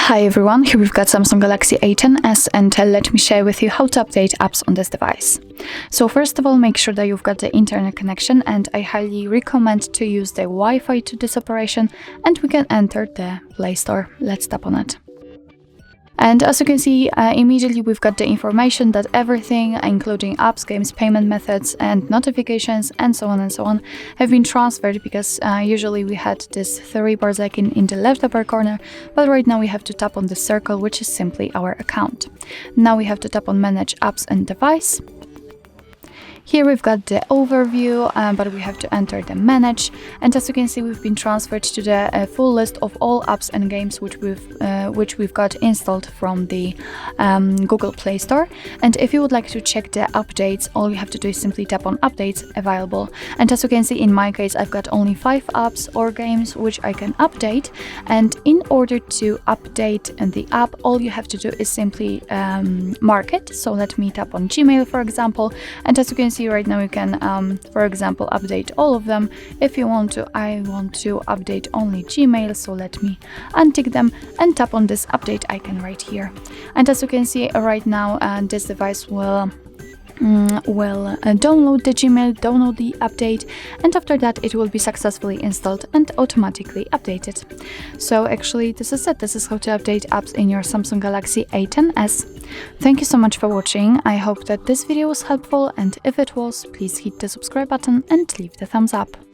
Hi everyone, here we've got Samsung Galaxy A10s and let me share with you how to update apps on this device. So first of all, make sure that you've got the internet connection, and I highly recommend to use the Wi-Fi to this operation, and we can enter the Play Store. Let's tap on it. And as you can see, immediately we've got the information that everything, including apps, games, payment methods, and notifications, and so on, have been transferred, because usually we had this 3 bars icon in the left upper corner, but right now we have to tap on the circle, which is simply our account. Now we have to tap on Manage Apps and Device. Here we've got the overview, but we have to enter the manage, and as you can see, we've been transferred to the full list of all apps and games which we've got installed from the Google Play Store. And if you would like to check the updates, all you have to do is simply tap on Updates Available. And as you can see, in my case, I've got only 5 apps or games which I can update. And in order to update the app, all you have to do is simply mark it. So let me tap on Gmail, for example, and as you can see right now, you can, for example, update all of them. If you want to, I want to update only Gmail, so let me untick them and tap on this update icon right here. And as you can see right now, this device will download the Gmail, download the update, and after that it will be successfully installed and automatically updated. So actually this is it. This is how to update apps in your Samsung Galaxy A10s. Thank you so much for watching. I hope that this video was helpful, and if it was, please hit the subscribe button and leave the thumbs up.